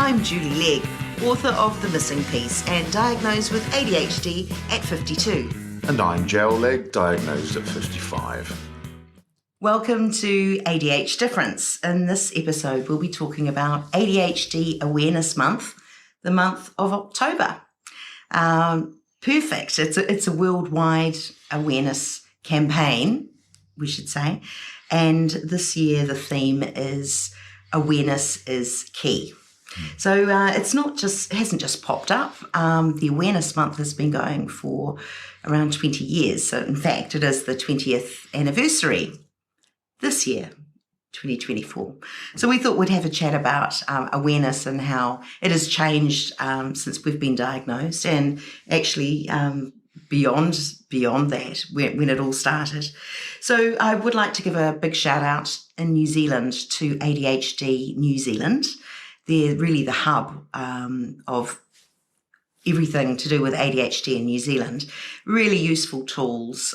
I'm Julie Legg, author of The Missing Piece and diagnosed with ADHD at 52. And I'm Gel Legg, diagnosed at 55. Welcome to ADHD Difference. In this episode, we'll be talking about ADHD Awareness Month, the month of October. Perfect. It's a worldwide awareness campaign, we should say. And this year, the theme is awareness is key. So it hasn't just popped up. The Awareness Month has been going for around 20 years. So in fact, it is the 20th anniversary this year, 2024. So we thought we'd have a chat about awareness and how it has changed since we've been diagnosed, and actually beyond that, when it all started. So I would like to give a big shout out in New Zealand to ADHD New Zealand. They're really the hub of everything to do with ADHD in New Zealand. Really useful tools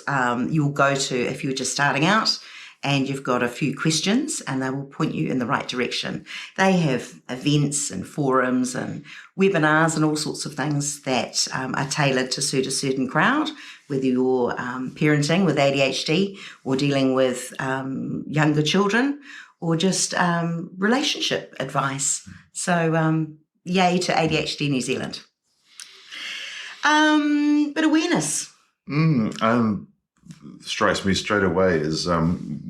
you'll go to if you're just starting out and you've got a few questions, and they will point you in the right direction. They have events and forums and webinars and all sorts of things that are tailored to suit a certain crowd, whether you're parenting with ADHD or dealing with younger children or just relationship advice. So yay to ADHD New Zealand. But awareness. Strikes me straight away is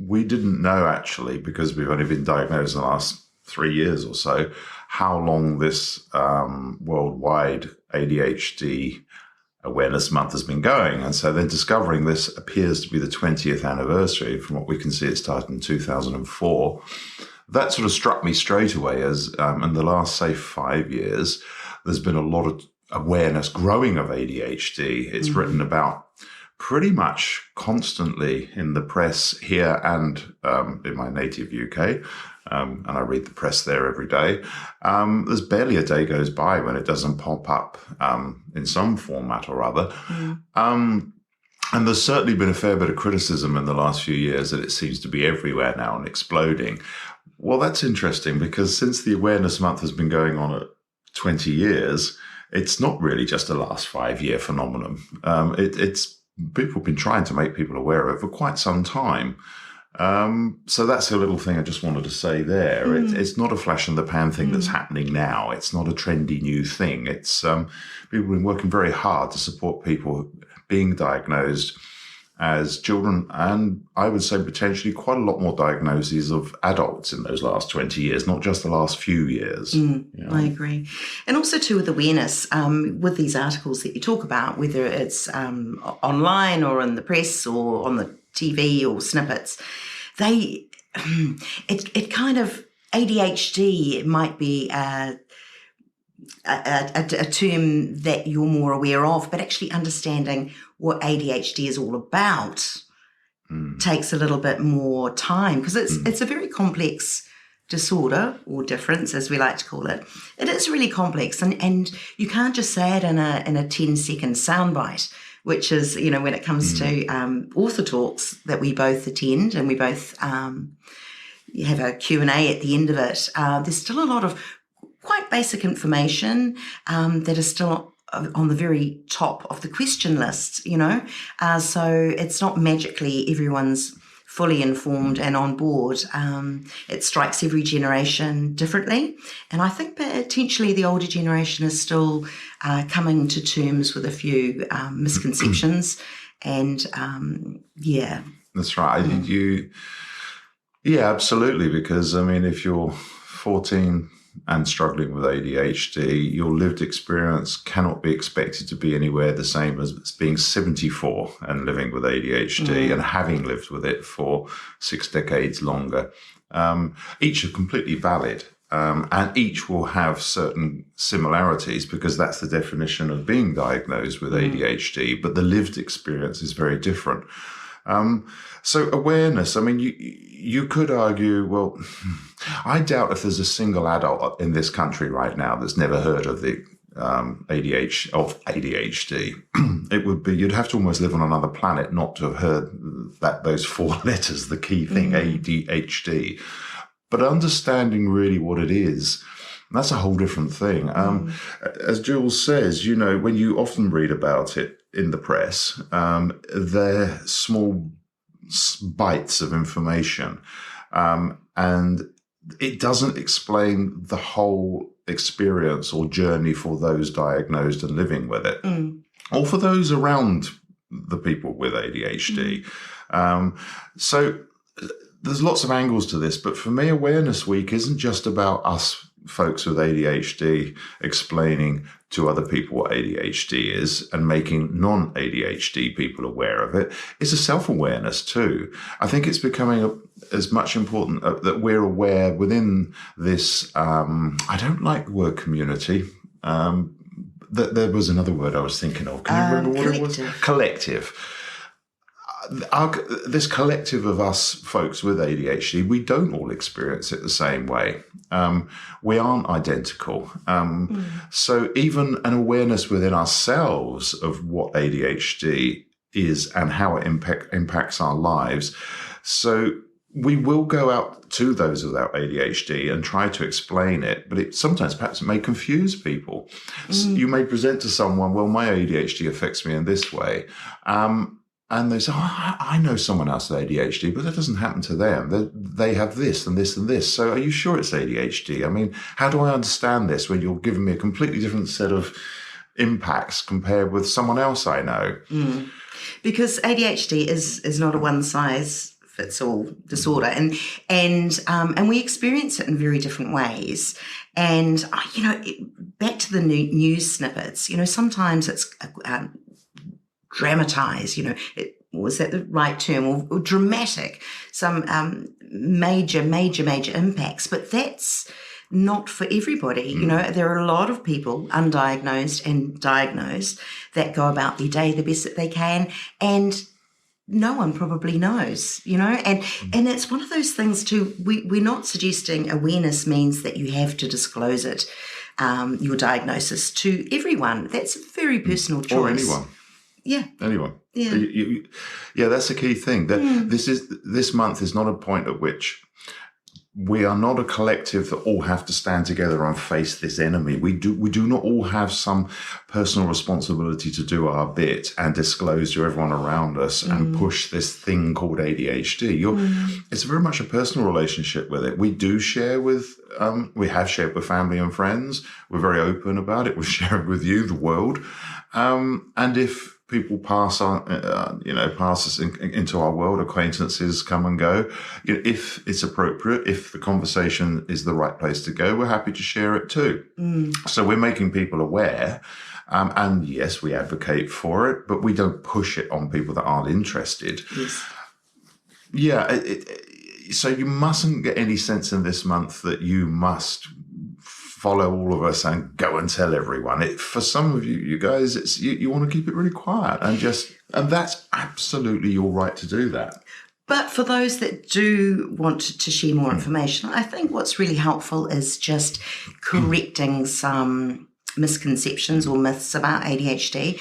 we didn't know, actually, because we've only been diagnosed in the last 3 years or so, how long this worldwide ADHD Awareness Month has been going. And so then discovering this appears to be the 20th anniversary. From what we can see, it started in 2004. That sort of struck me straight away as in the last, say, 5 years, there's been a lot of awareness growing of ADHD. It's written about pretty much constantly in the press here and in my native UK, and I read the press there every day. There's barely a day goes by when it doesn't pop up in some format or other. And there's certainly been a fair bit of criticism in the last few years that it seems to be everywhere now and exploding. Well, that's interesting, because since the Awareness Month has been going on at 20 years, it's not really just a last 5-year phenomenon. It's people have been trying to make people aware of it for quite some time. So that's a little thing I just wanted to say there. It's not a flash in the pan thing that's happening now. It's not a trendy new thing. It's people have been working very hard to support people being diagnosed as children, and I would say potentially quite a lot more diagnoses of adults in those last 20 years, not just the last few years. I agree. And also too, with awareness, with these articles that you talk about, whether it's online or in the press or on the TV or snippets, it kind of, ADHD might be a term that you're more aware of, but actually understanding what ADHD is all about takes a little bit more time, because it's a very complex disorder, or difference as we like to call it. It is really complex, and you can't just say it in a 10-second soundbite, which is, when it comes to author talks that we both attend, and we both have a Q&A at the end of it. There's still a lot of quite basic information that is still on the very top of the question list, so it's not magically everyone's fully informed and on board. It strikes every generation differently, and I think potentially the older generation is still coming to terms with a few misconceptions, and That's right. Yeah, absolutely, because if you're 14 and struggling with ADHD, your lived experience cannot be expected to be anywhere the same as being 74 and living with ADHD and having lived with it for 6 decades longer. Each are completely valid, and each will have certain similarities, because that's the definition of being diagnosed with ADHD, but the lived experience is very different. So awareness, you could argue, well, I doubt if there's a single adult in this country right now that's never heard of the ADHD. It would be, you'd have to almost live on another planet not to have heard those 4 letters, the key thing, ADHD. But understanding really what it is, That's a whole different thing. As Jules says, when you often read about it in the press, they're small bites of information, and it doesn't explain the whole experience or journey for those diagnosed and living with it, or for those around the people with ADHD. So there's lots of angles to this, but for me, Awareness Week isn't just about us folks with ADHD explaining to other people what ADHD is and making non-ADHD people aware of it. It's a self-awareness too. I think it's becoming as much important that we're aware within this, I don't like the word community. There was another word I was thinking of. Can you remember what it was? Collective. This collective of us folks with ADHD, we don't all experience it the same way. We aren't identical. So even an awareness within ourselves of what ADHD is and how it impacts our lives. So we will go out to those without ADHD and try to explain it, but sometimes perhaps it may confuse people. So you may present to someone, well, my ADHD affects me in this way. And they say, I know someone else with ADHD, but that doesn't happen to them. They have this and this and this. So are you sure it's ADHD? I mean, how do I understand this when you're giving me a completely different set of impacts compared with someone else I know? Because ADHD is not a one-size-fits-all disorder, and we experience it in very different ways. And back to the news snippets. Sometimes it's dramatized, was that the right term, or dramatic, some major impacts, but that's not for everybody. There are a lot of people undiagnosed and diagnosed that go about their day the best that they can, and no one probably knows, and it's one of those things too. We're not suggesting awareness means that you have to disclose it, your diagnosis, to everyone. That's a very personal choice. Or anyone. Yeah. Anyone. Yeah. Yeah, that's the key thing. That this month is not a point at which we are not a collective that all have to stand together and face this enemy. We do not all have some personal responsibility to do our bit and disclose to everyone around us and push this thing called ADHD. It's very much a personal relationship with it. We do share with, we have shared with family and friends. We're very open about it. We share it with you, the world. And if people pass us into our world, acquaintances come and go. If it's appropriate, if the conversation is the right place to go, we're happy to share it too. So we're making people aware. And yes, we advocate for it, but we don't push it on people that aren't interested. Yes. Yeah. So you mustn't get any sense in this month that you must follow all of us and go and tell everyone. For some of you guys, it's you want to keep it really quiet and that's absolutely your right to do that. But for those that do want to share more information, I think what's really helpful is just correcting some misconceptions or myths about ADHD.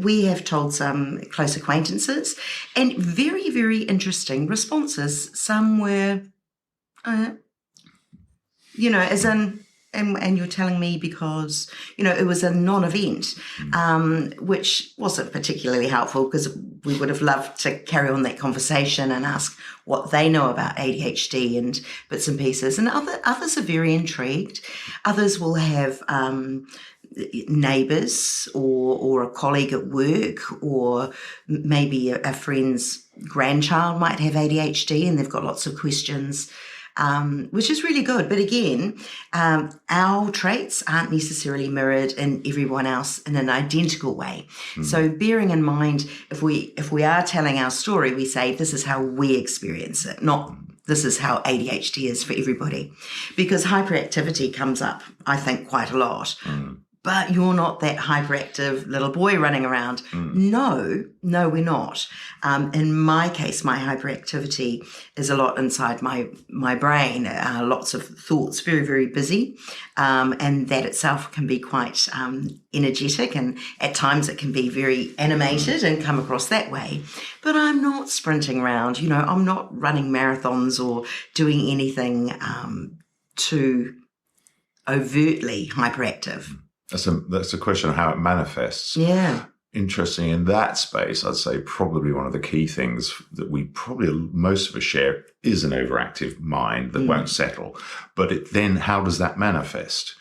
We have told some close acquaintances, and very, very interesting responses. Some were, as in, and you're telling me because, it was a non-event, which wasn't particularly helpful, because we would have loved to carry on that conversation and ask what they know about ADHD and bits and pieces. And others are very intrigued. Others will have neighbours or a colleague at work, or maybe a friend's grandchild might have ADHD and they've got lots of questions. Which is really good. But again, our traits aren't necessarily mirrored in everyone else in an identical way. So bearing in mind, if we are telling our story, we say this is how we experience it, not this is how ADHD is for everybody. Because hyperactivity comes up, I think, quite a lot. But you're not that hyperactive little boy running around. No, we're not. In my case, my hyperactivity is a lot inside my brain, lots of thoughts, very, very busy. And that itself can be quite energetic, and at times it can be very animated and come across that way. But I'm not sprinting around, I'm not running marathons or doing anything to overtly hyperactive. That's a question of how it manifests. Yeah. Interesting. In that space, I'd say probably one of the key things that most of us share is an overactive mind that won't settle. But then how does that manifest?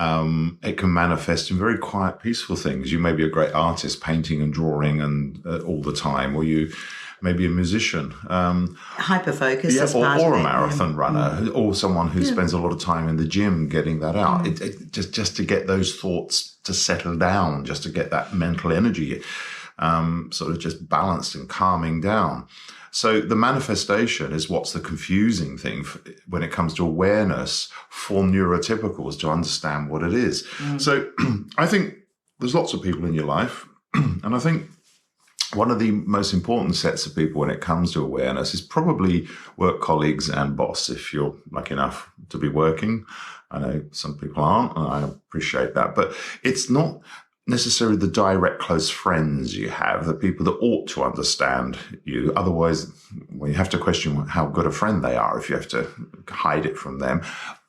It can manifest in very quiet, peaceful things. You may be a great artist, painting and drawing and all the time, or you may be a musician. Hyper-focus. Or a marathon runner, or someone who spends a lot of time in the gym getting that out. Just to get those thoughts to settle down, just to get that mental energy sort of just balanced and calming down. So the manifestation is what's the confusing thing when it comes to awareness for neurotypicals to understand what it is. So I think there's lots of people in your life, and I think one of the most important sets of people when it comes to awareness is probably work colleagues and boss, if you're lucky enough to be working. I know some people aren't, and I appreciate that. But it's not necessarily the direct close friends you have, the people that ought to understand you. Otherwise, you have to question how good a friend they are if you have to hide it from them,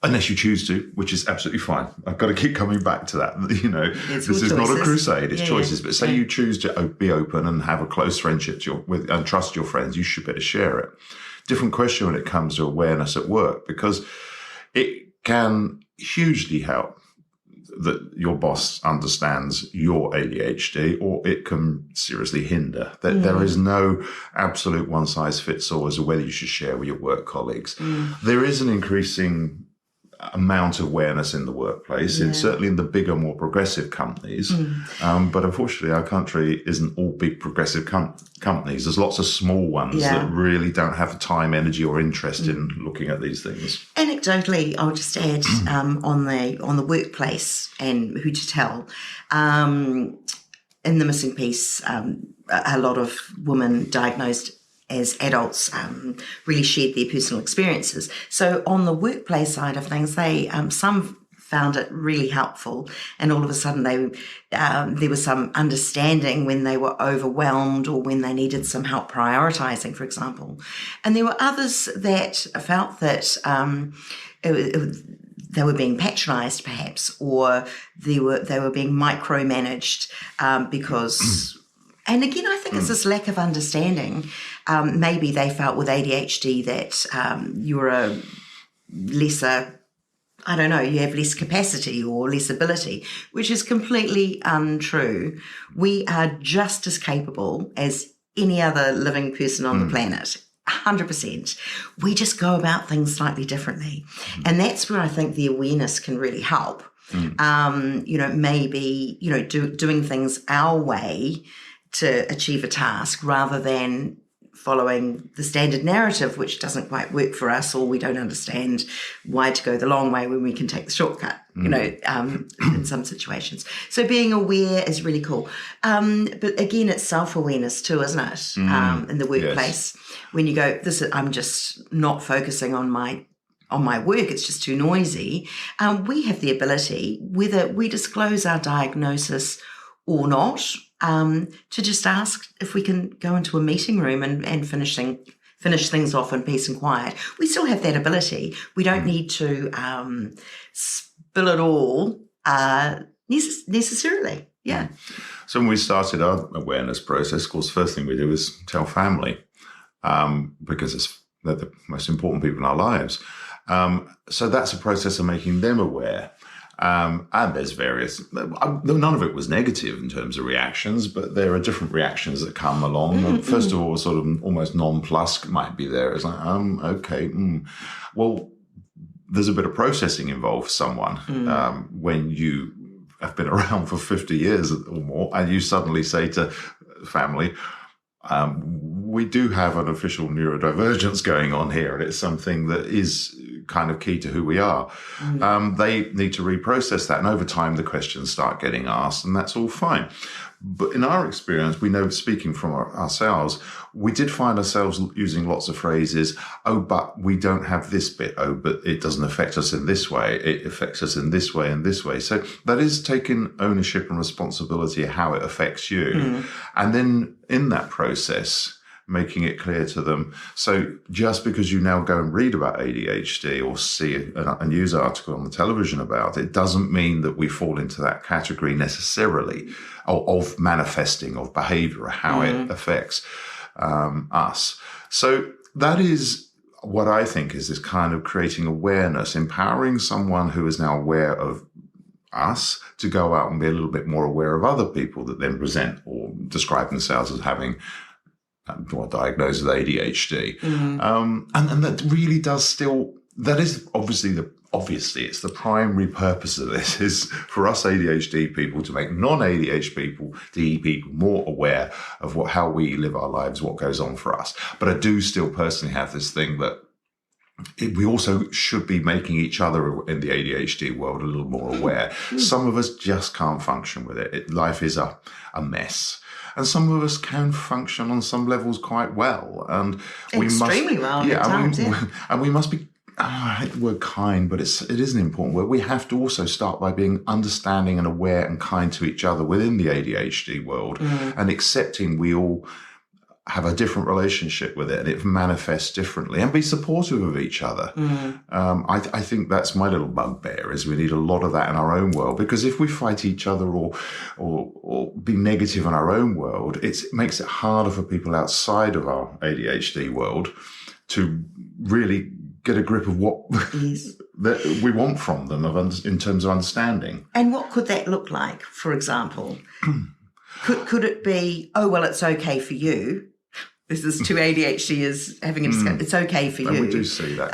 unless you choose to, which is absolutely fine. I've got to keep coming back to that. This is not a crusade, it's choices. But say you choose to be open and have a close friendship and trust your friends, you should better share it. Different question when it comes to awareness at work, because it can hugely help that your boss understands your ADHD, or it can seriously hinder. There is no absolute one-size-fits-all as to whether you should share with your work colleagues. There is an increasing amount of awareness in the workplace, and certainly in the bigger, more progressive companies. But unfortunately, our country isn't all big progressive companies. There's lots of small ones that really don't have the time, energy, or interest in looking at these things. Anecdotally, I'll just add on the workplace and who to tell. In the missing piece, a lot of women diagnosed as adults really shared their personal experiences. So on the workplace side of things, they some found it really helpful, and all of a sudden there was some understanding when they were overwhelmed or when they needed some help prioritizing, for example. And there were others that felt that they were being patronized, perhaps, or they were being micromanaged because. And again, I think it's this lack of understanding. Maybe they felt with ADHD that you're a lesser, I don't know, you have less capacity or less ability, which is completely untrue. We are just as capable as any other living person on the planet. 100%. We just go about things slightly differently. And that's where I think the awareness can really help. Maybe, doing things our way to achieve a task rather than following the standard narrative, which doesn't quite work for us, or we don't understand why to go the long way when we can take the shortcut, in some situations. So being aware is really cool. But again, it's self-awareness too, isn't it? In the workplace, when you go, I'm just not focusing on my work, it's just too noisy. We have the ability, whether we disclose our diagnosis or not, to just ask if we can go into a meeting room and finish things off in peace and quiet. We still have that ability. We don't need to spill it all necessarily. Yeah. So when we started our awareness process, of course, first thing we do is tell family, because they're the most important people in our lives. So that's a process of making them aware. And there's various, none of it was negative in terms of reactions, but there are different reactions that come along. First of all, sort of almost nonplussed might be there. It's like, okay. Well, there's a bit of processing involved for someone when you have been around for 50 years or more, and you suddenly say to family, we do have an official neurodivergence going on here, and it's something that is kind of key to who we are. They need to reprocess that, and over time the questions start getting asked, and that's all fine. But in our experience, we know, speaking from ourselves, we did find ourselves using lots of phrases, but we don't have this bit, but it doesn't affect us in this way, it affects us in this way and this way. So that is taking ownership and responsibility of how it affects you. And then in that process, making it clear to them. So just because you now go and read about ADHD or see a news article on the television about it, doesn't mean that we fall into that category necessarily of manifesting, of behavior, or how it affects us. So that is what I think is this kind of creating awareness, empowering someone who is now aware of us to go out and be a little bit more aware of other people that then present or describe themselves as having or diagnosed with ADHD. And that really does still, that is obviously it's the primary purpose of this is for us ADHD people to make non-ADHD people more aware of how we live our lives, what goes on for us. But I do still personally have this thing that we also should be making each other in the ADHD world a little more aware. Some of us just can't function with it. Life is a mess. And some of us can function on some levels quite well. And we extremely must, well at times, and we must be, I hate the word kind, but it is an important word. We have to also start by being understanding and aware and kind to each other within the ADHD world and accepting we all have a different relationship with it and it manifests differently, and be supportive of each other. I think that's my little bugbear, is we need a lot of that in our own world, because if we fight each other or be negative in our own world, it makes it harder for people outside of our ADHD world to really get a grip of what that we want from them in terms of understanding. And what could that look like, for example? Could it be, oh, well, it's okay for you? This is two ADHDers having a discussion. It's okay for you. And we do see that.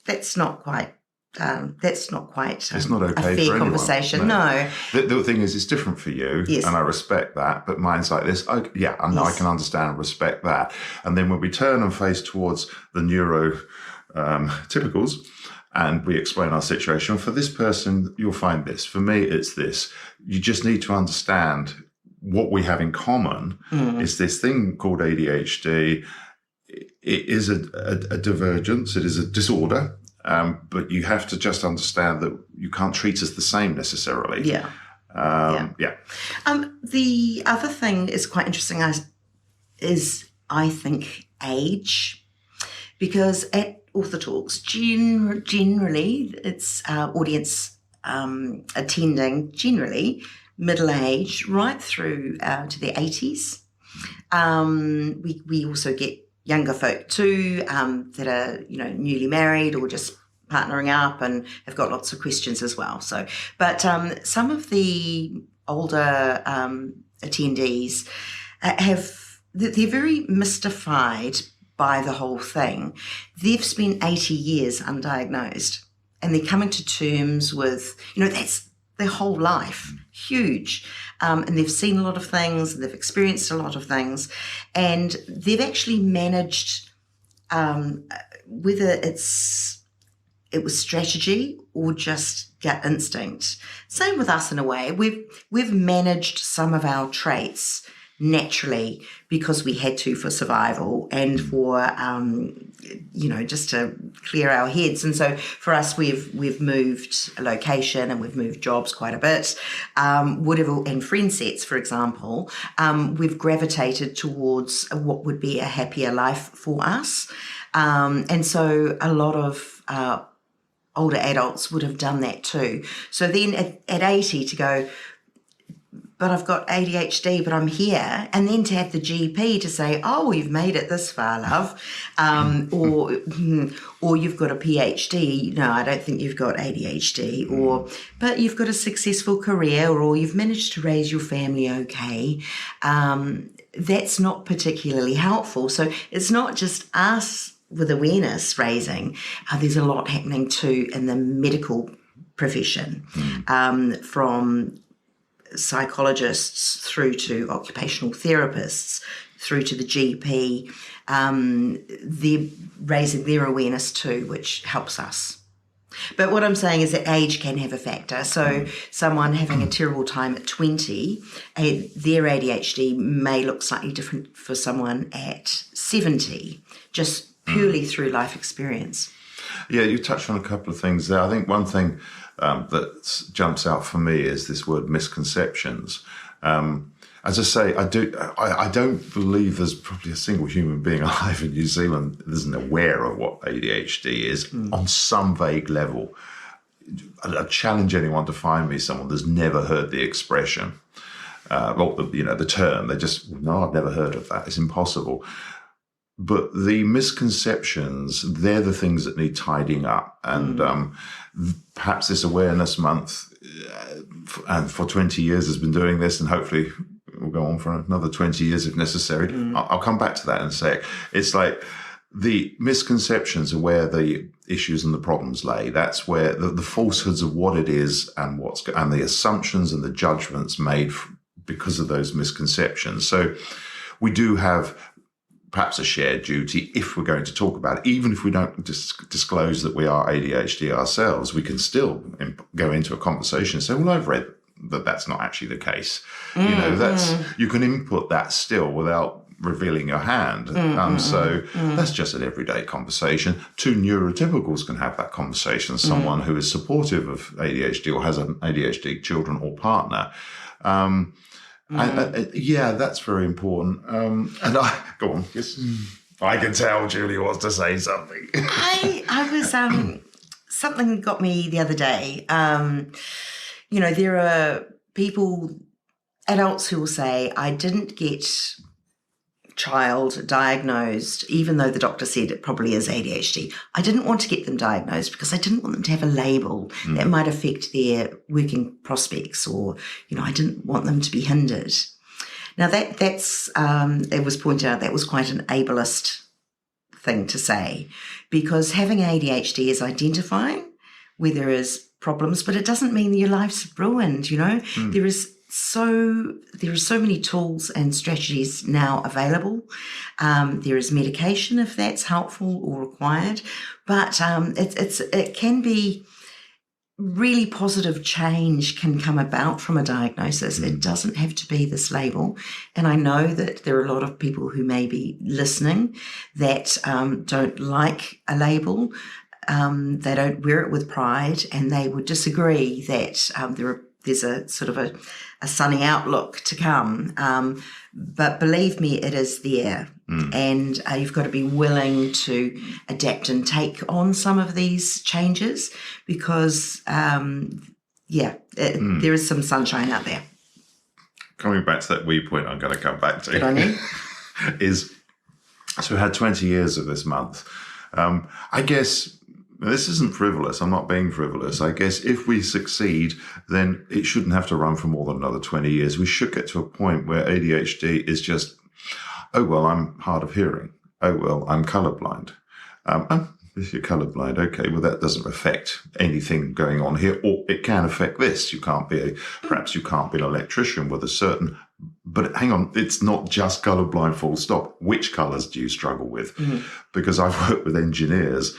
That's not quite. It's not okay a fair for conversation. No. The thing is, it's different for you, and I respect that. But mine's like this. I can understand and respect that. And then when we turn and face towards the neurotypicals, and we explain our situation, for this person, you'll find this. For me, it's this. You just need to understand what we have in common is this thing called ADHD. It is a divergence. It is a disorder. But you have to just understand that you can't treat us the same necessarily. The other thing is quite interesting is I think age, because at Author Talks, generally it's audience attending, generally middle age, right through to their 80s. We also get younger folk too that are newly married or just partnering up and have got lots of questions as well. So, but some of the older attendees they're very mystified by the whole thing. They've spent 80 years undiagnosed, and they're coming to terms with that's their whole life. Huge. And they've seen a lot of things, and they've experienced a lot of things, and they've actually managed, whether it was strategy or just gut instinct. Same with us in a way. We've managed some of our traits naturally because we had to for survival and for just to clear our heads. And so for us, we've moved a location and we've moved jobs quite a bit. And friend sets, for example, we've gravitated towards what would be a happier life for us. And so a lot of older adults would have done that too. So then at 80 to go, but I've got ADHD, but I'm here. And then to have the GP to say, oh, you've made it this far, love. Or you've got a PhD. No, I don't think you've got ADHD. But you've got a successful career, or you've managed to raise your family okay. That's not particularly helpful. So it's not just us with awareness raising. There's a lot happening too in the medical profession, from psychologists through to occupational therapists, through to the GP. They're raising their awareness too, which helps us. But what I'm saying is that age can have a factor. So someone having a terrible time at 20, their ADHD may look slightly different for someone at 70, just purely through life experience. Yeah, you touched on a couple of things there. I think one thing that jumps out for me is this word misconceptions. as I say, I don't believe there's probably a single human being alive in New Zealand that isn't aware of what ADHD is on some vague level. I challenge anyone to find me someone that's never heard the expression, the term. They just, no, I've never heard of that. It's impossible. But the misconceptions, they're the things that need tidying up. And perhaps this awareness month, and for 20 years has been doing this, and hopefully we'll go on for another 20 years if necessary. I'll come back to that in a sec. It's like the misconceptions are where the issues and the problems lay. That's where the falsehoods of what it is and and the assumptions and the judgments made because of those misconceptions. So we do have perhaps a shared duty if we're going to talk about it. Even if we don't disclose that we are ADHD ourselves, we can still go into a conversation and say, well, I've read that that's not actually the case. You can input that still without revealing your hand. So that's just an everyday conversation. Two neurotypicals can have that conversation. Someone who is supportive of ADHD or has an ADHD children or partner. That's very important. And go on. Yes. I can tell Julie wants to say something. I was something got me the other day. There are adults who will say, I didn't get child diagnosed, even though the doctor said it probably is ADHD. I didn't want to get them diagnosed because I didn't want them to have a label that might affect their working prospects, or, I didn't want them to be hindered. Now that's it was pointed out that was quite an ableist thing to say, because having ADHD is identifying where there is problems, but it doesn't mean that your life's ruined. There are so many tools and strategies now available. There is medication if that's helpful or required, but it can be really positive change can come about from a diagnosis. It doesn't have to be this label. And I know that there are a lot of people who may be listening that don't like a label. They don't wear it with pride, and they would disagree that there's a sort of a sunny outlook to come. But believe me, it is there. And you've got to be willing to adapt and take on some of these changes because, there is some sunshine out there. Coming back to that wee point I'm going to come back to. Good on you. So we had 20 years of this month. I guess this isn't frivolous. I'm not being frivolous. I guess if we succeed, then it shouldn't have to run for more than another 20 years. We should get to a point where ADHD is just, oh, well, I'm hard of hearing. Oh, well, I'm colorblind. If you're colorblind, okay, well, that doesn't affect anything going on here, or it can affect this. Perhaps you can't be an electrician with a certain, but hang on, it's not just colorblind, full stop. Which colors do you struggle with? Because I've worked with engineers.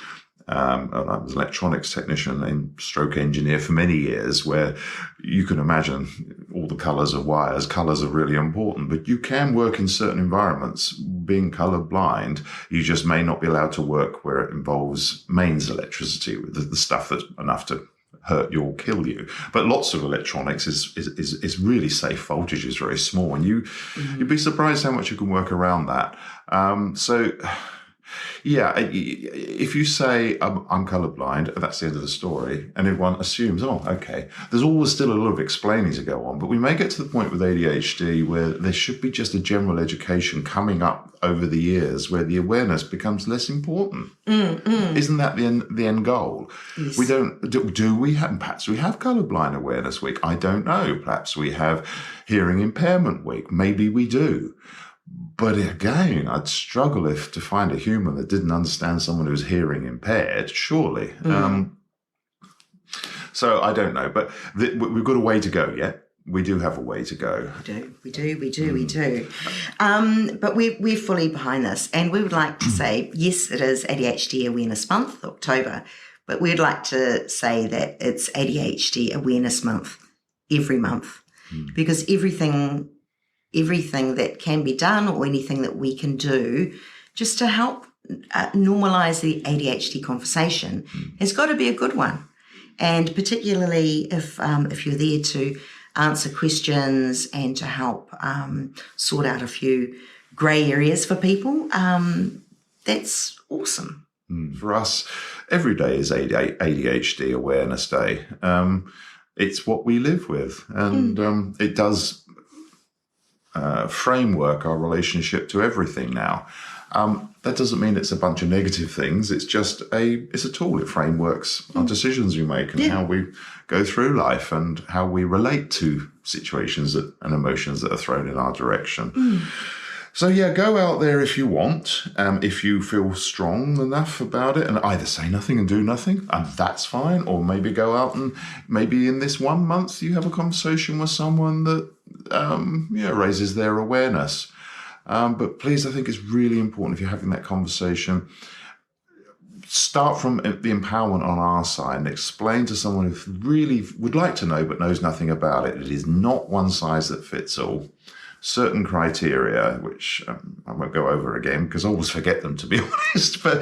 I was an electronics technician and stroke engineer for many years, where you can imagine all the colors of wires. Colors are really important, but you can work in certain environments. Being colorblind, you just may not be allowed to work where it involves mains electricity, the stuff that's enough to hurt you or kill you. But lots of electronics is really safe. Voltage is very small, and you'd be surprised how much you can work around that. Yeah, if you say I'm colorblind, that's the end of the story, and everyone assumes, oh, okay. There's always still a lot of explaining to go on, but we may get to the point with ADHD where there should be just a general education coming up over the years where the awareness becomes less important. Isn't that the end goal? Yes. We don't. Do we have? Perhaps we have colorblind awareness week. I don't know. Perhaps we have hearing impairment week. Maybe we do. But again, I'd struggle to find a human that didn't understand someone who was hearing impaired, surely. So I don't know, but we've got a way to go yet. We do have a way to go. We do. But we're fully behind this. And we would like to say, yes, it is ADHD Awareness Month, October, but we'd like to say that it's ADHD Awareness Month every month, because everything that can be done or anything that we can do just to help normalise the ADHD conversation has got to be a good one. And particularly if you're there to answer questions and to help sort out a few grey areas for people, that's awesome. For us, every day is ADHD Awareness Day. It's what we live with, and it does framework our relationship to everything now. That doesn't mean it's a bunch of negative things. It's just it's a tool. It frameworks our decisions we make and how we go through life and how we relate to situations and emotions that are thrown in our direction. So yeah, go out there if you want, if you feel strong enough about it, and either say nothing and do nothing, and that's fine, or maybe go out and maybe in this 1 month you have a conversation with someone that raises their awareness. But please, I think it's really important if you're having that conversation, start from the empowerment on our side and explain to someone who really would like to know but knows nothing about it. It is not one size that fits all. Certain criteria, which I won't go over again because I always forget them, to be honest, but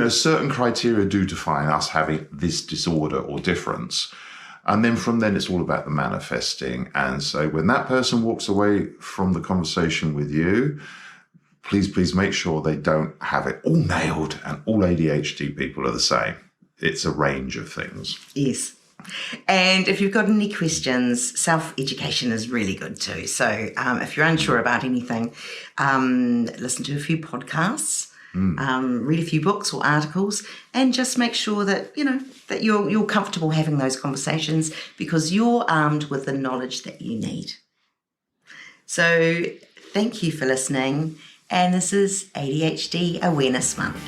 certain criteria do define us having this disorder or difference. And then from then, it's all about the manifesting. And so when that person walks away from the conversation with you, please make sure they don't have it all nailed and all ADHD people are the same. It's a range of things. Yes. And if you've got any questions, self-education is really good too. So if you're unsure about anything, listen to a few podcasts, read a few books or articles, and just make sure that, that you're comfortable having those conversations because you're armed with the knowledge that you need. So thank you for listening. And this is ADHD Awareness Month.